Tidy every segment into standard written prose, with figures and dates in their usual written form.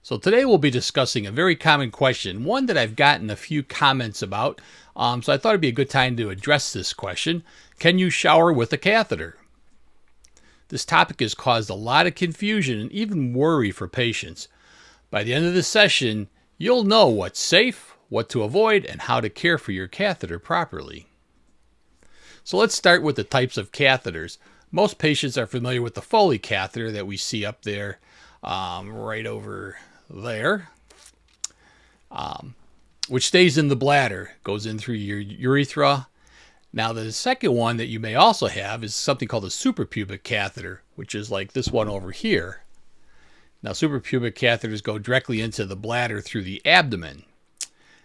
So today we'll be discussing a very common question, one that I've gotten a few comments about. So I thought it'd be a good time to address this question. Can you shower with a catheter? This topic has caused a lot of confusion and even worry for patients. By the end of the session, you'll know what's safe, what to avoid, and how to care for your catheter properly. So let's start with the types of catheters. Most patients are familiar with the Foley catheter that we see up there, right over there, which stays in the bladder, goes in through your urethra. Now the second one that you may also have is something called a suprapubic catheter, which is like this one over here. Now suprapubic catheters go directly into the bladder through the abdomen.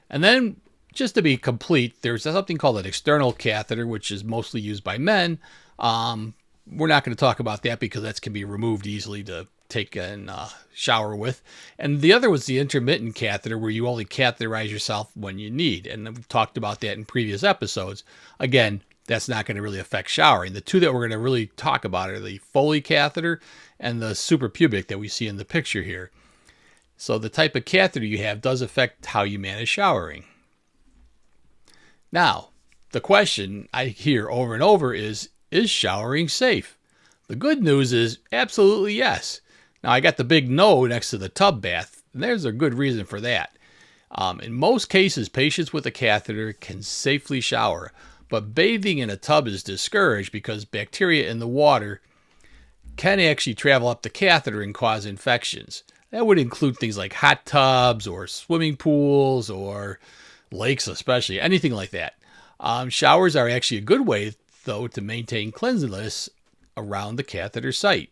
And then, just to be complete, there's something called an external catheter, which is mostly used by men. We're not going to talk about that because that can be removed easily to take and shower with. And the other was the intermittent catheter, where you only catheterize yourself when you need. And we've talked about that in previous episodes. Again, that's not going to really affect showering. The two that we're going to really talk about are the Foley catheter and the suprapubic that we see in the picture here. So the type of catheter you have does affect how you manage showering. Now, the question I hear over and over is showering safe? The good news is absolutely yes. Now, I got the big no next to the tub bath, and there's a good reason for that. In most cases, patients with a catheter can safely shower, but bathing in a tub is discouraged because bacteria in the water can actually travel up the catheter and cause infections. That would include things like hot tubs or swimming pools or lakes especially, anything like that. Showers are actually a good way, though, to maintain cleanliness around the catheter site.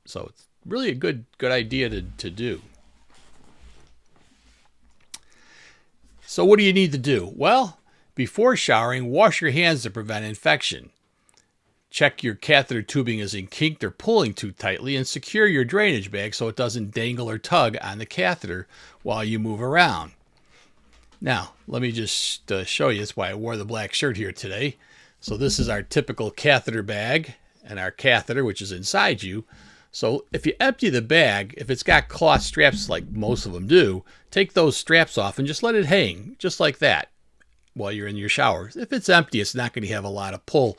So it's really a good idea to do. So what do you need to do? Well, before showering, wash your hands to prevent infection. Check your catheter tubing isn't kinked or pulling too tightly, and secure your drainage bag so it doesn't dangle or tug on the catheter while you move around. Now, let me just show you. That's why I wore the black shirt here today. So this is our typical catheter bag and our catheter, which is inside you. So if you empty the bag, if it's got cloth straps like most of them do, take those straps off and just let it hang, just like that, while you're in your shower. If it's empty, it's not going to have a lot of pull.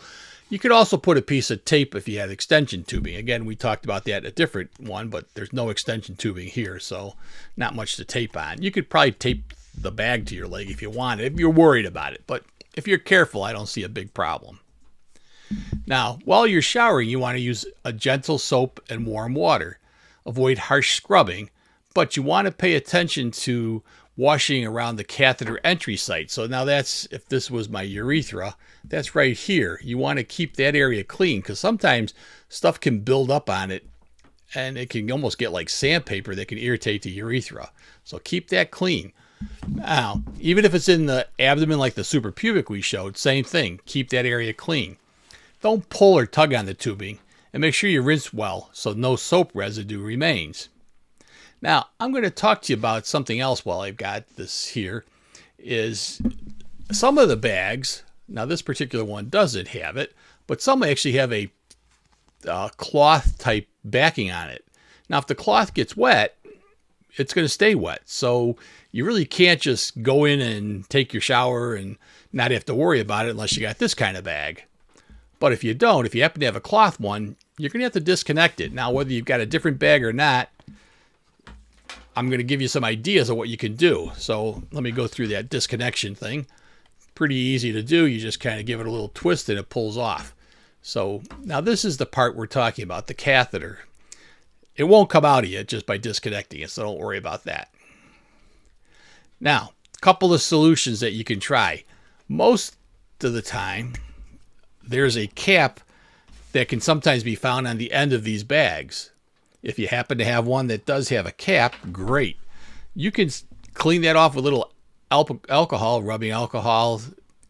You could also put a piece of tape if you had extension tubing. Again, we talked about that in a different one, but there's no extension tubing here, so not much to tape on. You could probably tape the bag to your leg if you wanted, if you're worried about it. But if you're careful, I don't see a big problem. Now, while you're showering, you want to use a gentle soap and warm water. Avoid harsh scrubbing, but you want to pay attention to washing around the catheter entry site. So now that's, if this was my urethra, that's right here. You want to keep that area clean because sometimes stuff can build up on it and it can almost get like sandpaper that can irritate the urethra. So keep that clean. Now, even if it's in the abdomen like the suprapubic we showed, same thing. Keep that area clean. Don't pull or tug on the tubing, and make sure you rinse well so no soap residue remains. Now, I'm going to talk to you about something else while I've got this here, is some of the bags, now this particular one doesn't have it, but some actually have a cloth type backing on it. Now, if the cloth gets wet, it's going to stay wet. So you really can't just go in and take your shower and not have to worry about it unless you got this kind of bag. But if you don't, if you happen to have a cloth one, you're going to have to disconnect it. Now, whether you've got a different bag or not, I'm going to give you some ideas of what you can do. So let me go through that disconnection thing. Pretty easy to do. You just kind of give it a little twist and it pulls off. So now this is the part we're talking about, the catheter. It won't come out of you just by disconnecting it, so don't worry about that. Now, a couple of solutions that you can try. Most of the time, there's a cap that can sometimes be found on the end of these bags. If you happen to have one that does have a cap, great. You can clean that off with a little alcohol, rubbing alcohol,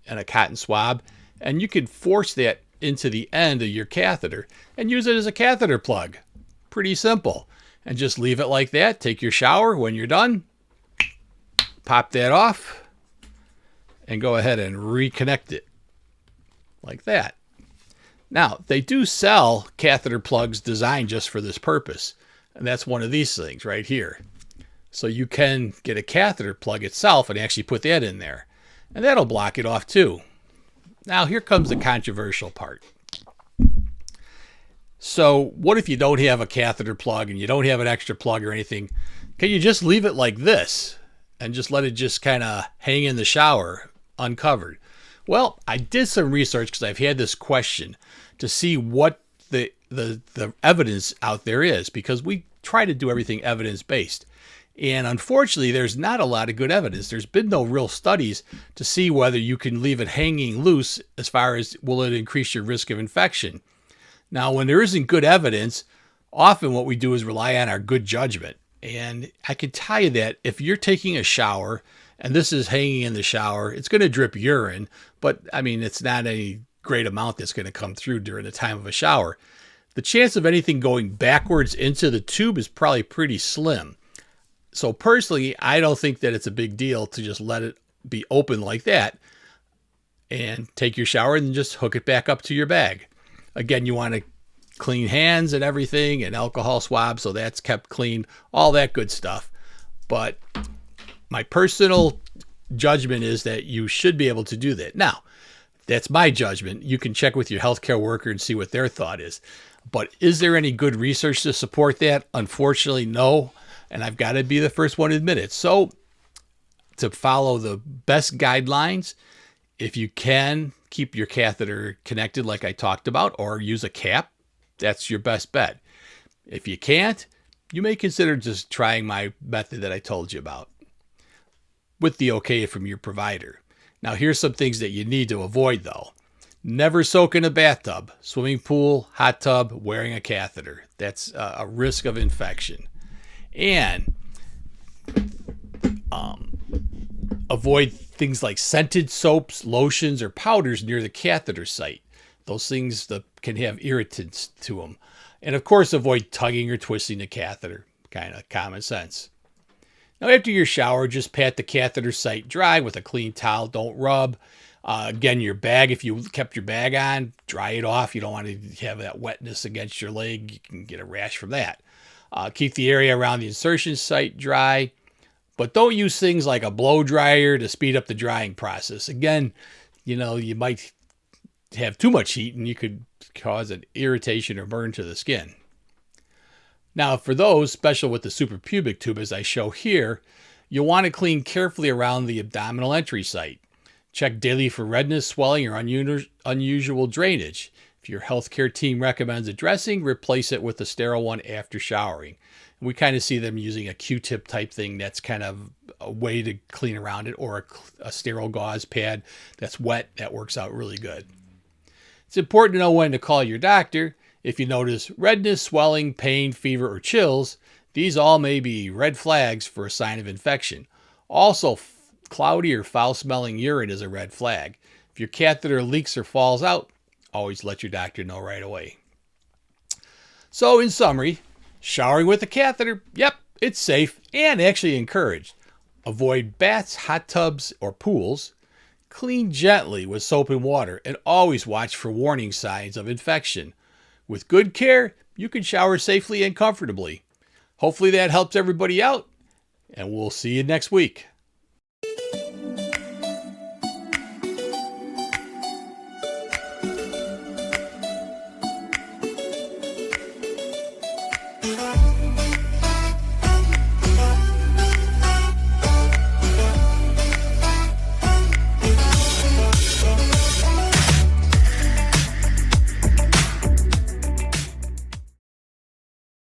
and a cotton swab, and you can force that into the end of your catheter and use it as a catheter plug. Pretty simple. And just leave it like that. Take your shower. When you're done, pop that off and go ahead and reconnect it like that. Now, they do sell catheter plugs designed just for this purpose. And that's one of these things right here. So you can get a catheter plug itself and actually put that in there. And that'll block it off too. Now here comes the controversial part. So what if you don't have a catheter plug and you don't have an extra plug or anything? Can you just leave it like this and just let it just kind of hang in the shower uncovered? Well, I did some research because I've had this question to see what the evidence out there is, because we try to do everything evidence-based. And unfortunately, there's not a lot of good evidence. There's been no real studies to see whether you can leave it hanging loose as far as will it increase your risk of infection. Now, when there isn't good evidence, often what we do is rely on our good judgment. And I can tell you that if you're taking a shower and this is hanging in the shower, it's going to drip urine, but I mean, it's not any great amount that's going to come through during the time of a shower. The chance of anything going backwards into the tube is probably pretty slim. So personally, I don't think that it's a big deal to just let it be open like that and take your shower and just hook it back up to your bag. Again, you want to clean hands and everything, and alcohol swab, so that's kept clean, all that good stuff. But my personal judgment is that you should be able to do that. Now, that's my judgment. You can check with your healthcare worker and see what their thought is. But is there any good research to support that? Unfortunately, no. And I've got to be the first one to admit it. So to follow the best guidelines, if you can keep your catheter connected like I talked about, or use a cap, that's your best bet. If you can't, you may consider just trying my method that I told you about with the okay from your provider. Now, here's some things that you need to avoid though. Never soak in a bathtub, swimming pool, hot tub, wearing a catheter. That's a risk of infection. And avoid things like scented soaps, lotions, or powders near the catheter site. Those things can have irritants to them. And of course, avoid tugging or twisting the catheter. Kind of common sense. Now, after your shower, just pat the catheter site dry with a clean towel. Don't rub. Again, your bag, if you kept your bag on, dry it off. You don't want to have that wetness against your leg. You can get a rash from that. Keep the area around the insertion site dry. But don't use things like a blow dryer to speed up the drying process. Again, you might have too much heat and you could cause an irritation or burn to the skin. Now, for those, special with the suprapubic tube as I show here, you'll want to clean carefully around the abdominal entry site. Check daily for redness, swelling, or unusual drainage. If your healthcare team recommends a dressing, replace it with a sterile one after showering. And we kind of see them using a Q-tip type thing that's kind of a way to clean around it, or a sterile gauze pad that's wet. That works out really good. It's important to know when to call your doctor. If you notice redness, swelling, pain, fever, or chills, these all may be red flags for a sign of infection. Also, cloudy or foul-smelling urine is a red flag. If your catheter leaks or falls out, always let your doctor know right away. So, in summary, showering with a catheter, yep, it's safe and actually encouraged. Avoid baths, hot tubs, or pools. Clean gently with soap and water, and always watch for warning signs of infection. With good care, you can shower safely and comfortably. Hopefully that helps everybody out, and we'll see you next week.